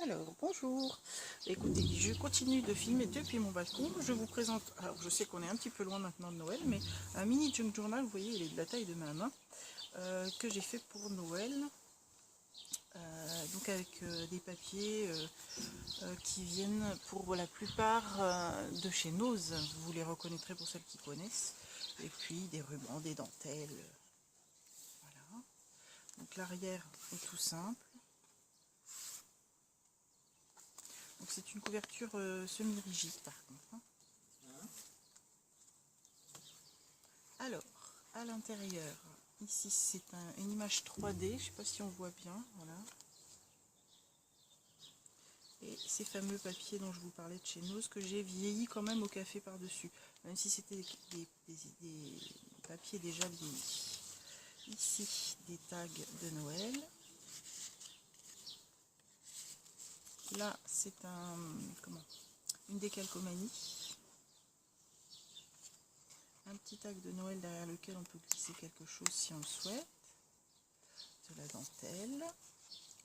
Alors, bonjour. Écoutez, je continue de filmer depuis mon balcon. Je vous présente, alors je sais qu'on est un petit peu loin maintenant de Noël, mais un mini junk journal, vous voyez, il est de la taille de ma main, que j'ai fait pour Noël. Donc avec des papiers qui viennent pour la plupart de chez Nose. Vous les reconnaîtrez pour celles qui connaissent. Et puis des rubans, des dentelles. Voilà. Donc l'arrière est tout simple. Donc c'est une couverture semi-rigide par contre. Hein. Alors, à l'intérieur, ici c'est une image 3D, je ne sais pas si on voit bien, voilà. Et ces fameux papiers dont je vous parlais de chez Nose, que j'ai vieilli quand même au café par-dessus, même si c'était des papiers déjà vieillis. Ici, des tags de Noël. Là, c'est une décalcomanie. Un petit tag de Noël derrière lequel on peut glisser quelque chose si on le souhaite. De la dentelle.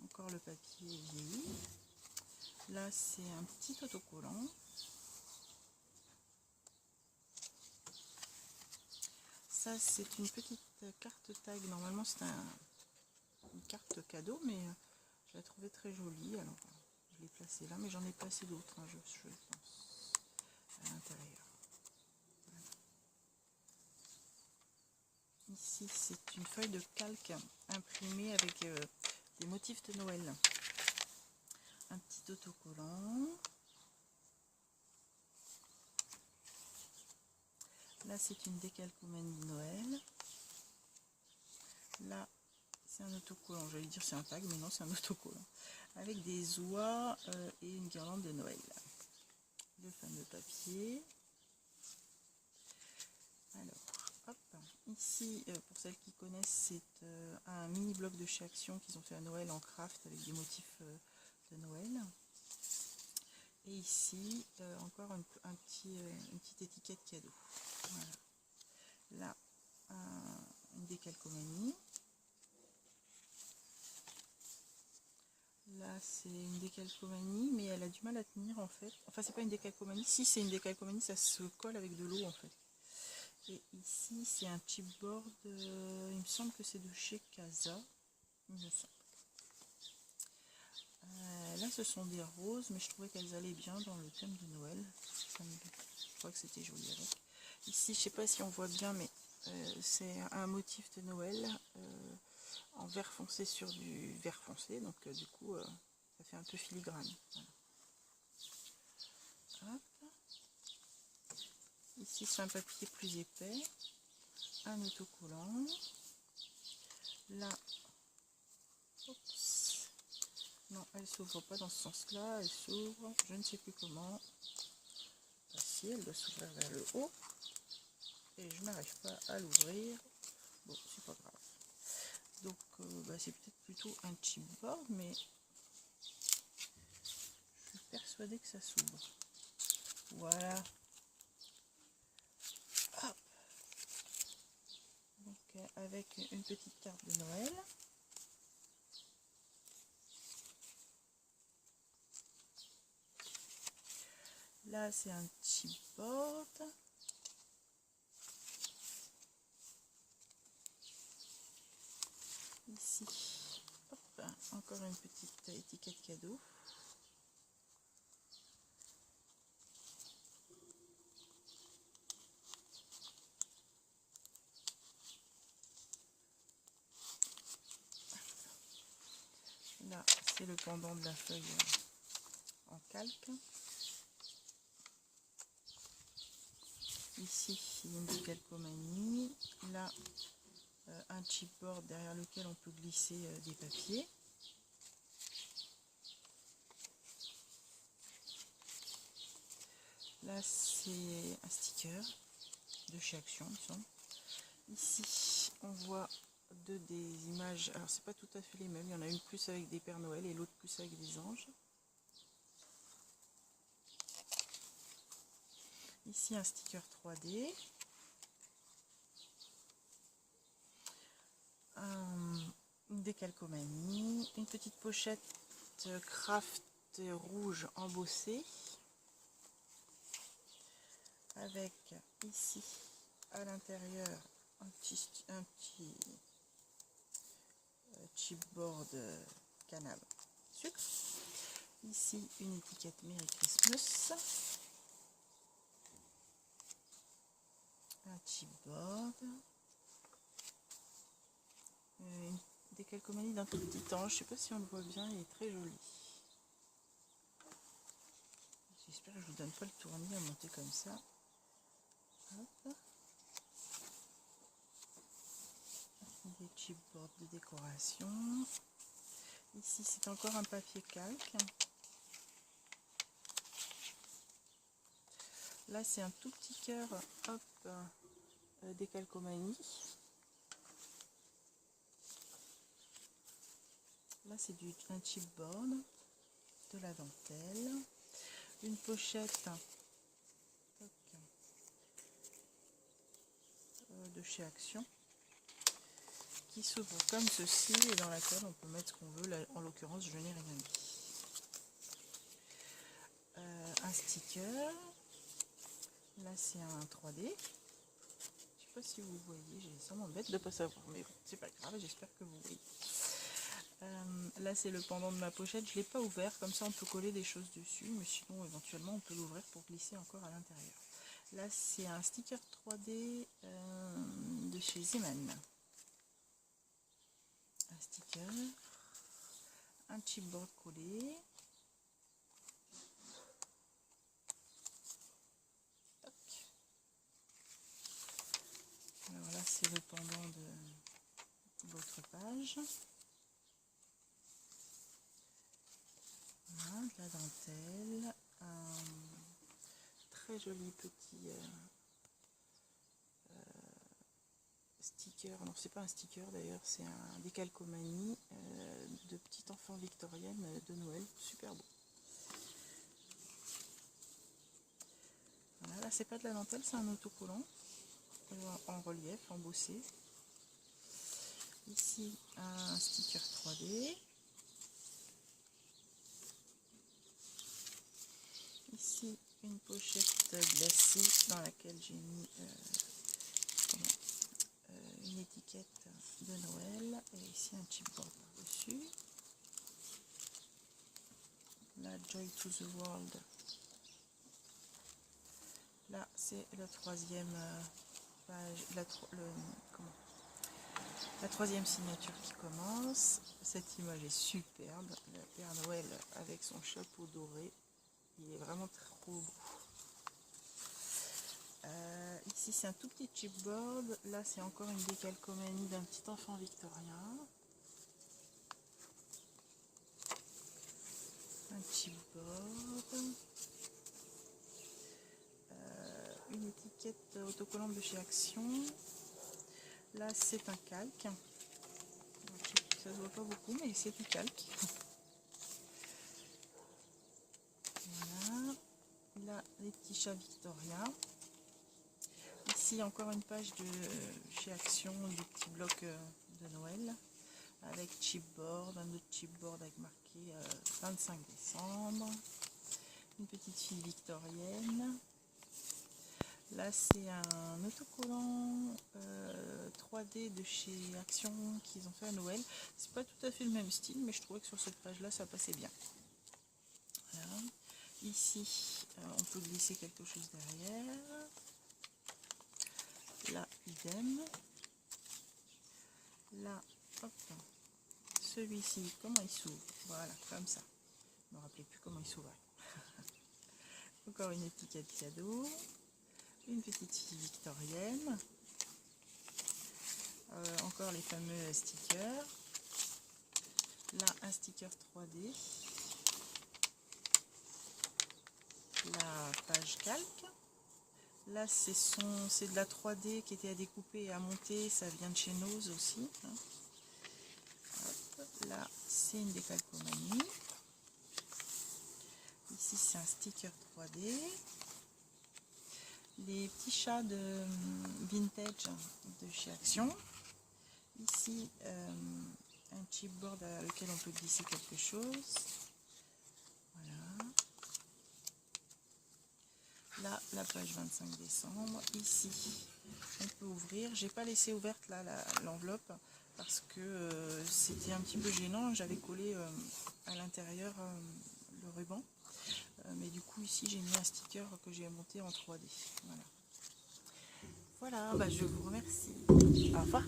Encore le papier vieilli. Là, c'est un petit autocollant. Ça, c'est une petite carte tag. Normalement, c'est une carte cadeau, mais je la trouvais très jolie. Alors, je l'ai placée là, mais j'en ai placé d'autres, hein, je pense, à l'intérieur. Voilà. Ici, c'est une feuille de calque imprimée avec des motifs de Noël. Un petit autocollant. Là, c'est une décalcomanie de Noël. Là, c'est un autocollant. J'allais dire c'est un tag, mais non, c'est un autocollant. Avec des oies et une guirlande de Noël. Le fameux papier. Alors, hop. Ici, pour celles qui connaissent, c'est un mini bloc de chez Action qu'ils ont fait à Noël en craft avec des motifs de Noël. Et ici, encore une petite étiquette cadeau. Voilà. Là, une décalcomanie. Là, c'est une décalcomanie, mais elle a du mal à tenir en fait. Enfin, c'est pas une décalcomanie. Si, c'est une décalcomanie, ça se colle avec de l'eau en fait. Et ici, c'est un chipboard. Il me semble que c'est de chez Casa. Il me semble. Là, ce sont des roses, mais je trouvais qu'elles allaient bien dans le thème de Noël. Je crois que c'était joli avec. Ici, je sais pas si on voit bien, mais c'est un motif de Noël en vert foncé sur du vert foncé. Donc, du coup, ça fait un peu filigrane. Voilà. Ici, c'est un papier plus épais. Un autocollant. Là, oups. Non, elle s'ouvre pas dans ce sens-là. Elle s'ouvre, je ne sais plus comment. Si, elle doit s'ouvrir vers le haut. Et je n'arrive pas à l'ouvrir. Bon, c'est pas grave. Donc, c'est peut-être plutôt un chipboard, mais je suis persuadée que ça s'ouvre. Voilà. Hop. Donc, avec une petite carte de Noël. Là, c'est un chipboard. Ici, hop, encore une petite étiquette cadeau. Là, c'est le pendant de la feuille en calque. Ici, une décalcomanie. Là, un chipboard derrière lequel on peut glisser des papiers. Là, c'est un sticker de chez Action, il me semble. Ici, on voit des images. Alors, c'est pas tout à fait les mêmes. Il y en a une plus avec des Pères Noël et l'autre plus avec des anges. Ici, un sticker 3D. Une décalcomanie. Une petite pochette craft rouge embossé avec ici à l'intérieur un petit chipboard canne à sucre. Ici une étiquette Merry Christmas, un chipboard, une décalcomanie d'un tout petit ange, je sais pas si on le voit bien, il est très joli. J'espère que je vous donne pas le tournis à monter comme ça. Hop. Des chipboards de décoration. Ici c'est encore un papier calque. Là c'est un tout petit cœur, hop, décalcomanie. Là c'est un chipboard, de la dentelle, une pochette de chez Action qui s'ouvre comme ceci et dans laquelle on peut mettre ce qu'on veut. Là, en l'occurrence je n'ai rien mis. Un sticker, là c'est un 3D, je sais pas si vous voyez, j'ai sûrement bête de ne pas savoir, mais bon, c'est pas grave, j'espère que vous voyez. Là c'est le pendant de ma pochette, je l'ai pas ouvert, comme ça on peut coller des choses dessus, mais sinon éventuellement on peut l'ouvrir pour glisser encore à l'intérieur. Là c'est un sticker 3D de chez Zeman. Un sticker, un chipboard collé, alors là c'est le pendant de l'autre page. Voilà, de la dentelle, un très joli petit sticker, non c'est pas un sticker d'ailleurs, c'est un décalcomanie de petite enfant victorienne de Noël, super beau. Voilà, là c'est pas de la dentelle, c'est un autocollant en relief, embossé. Ici un sticker 3D. Ici une pochette glacée dans laquelle j'ai mis une étiquette de Noël et ici un chipboard par dessus. Là Joy to the World. Là c'est la troisième page, la troisième signature qui commence. Cette image est superbe, le Père Noël avec son chapeau doré, il est vraiment trop beau. Ici c'est un tout petit chipboard, là c'est encore une décalcomanie d'un petit enfant victorien. Un chipboard, une étiquette autocollante de chez Action. Là c'est un calque, ça se voit pas beaucoup mais c'est du calque. Voilà, là les petits chats victoriens. Ici encore une page de chez Action, des petits blocs de Noël avec chipboard, un autre chipboard avec marqué 25 décembre, une petite fille victorienne. Là c'est un autocollant 3D de chez Action qu'ils ont fait à Noël. C'est pas tout à fait le même style, mais je trouvais que sur cette page là ça passait bien. Voilà. Ici on peut glisser quelque chose derrière. Là idem. Là hop, celui-ci comment il s'ouvre, voilà comme ça, je me rappelais plus comment il s'ouvrait. Encore une étiquette cadeau, une petite fille victorienne, encore les fameux stickers. Là un sticker 3D, la page calque. Là c'est de la 3D qui était à découper et à monter, ça vient de chez Nose aussi. Hop, là c'est une décalcomanie. Ici c'est un sticker 3D. Les petits chats de vintage de chez Action. Ici un chipboard à lequel on peut glisser quelque chose. Là, la page 25 décembre. Ici, on peut ouvrir. J'ai pas laissé ouverte là l'enveloppe parce que c'était un petit peu gênant. J'avais collé à l'intérieur le ruban. Mais du coup, ici, j'ai mis un sticker que j'ai monté en 3D. Voilà. Voilà, bah, je vous remercie. Au revoir.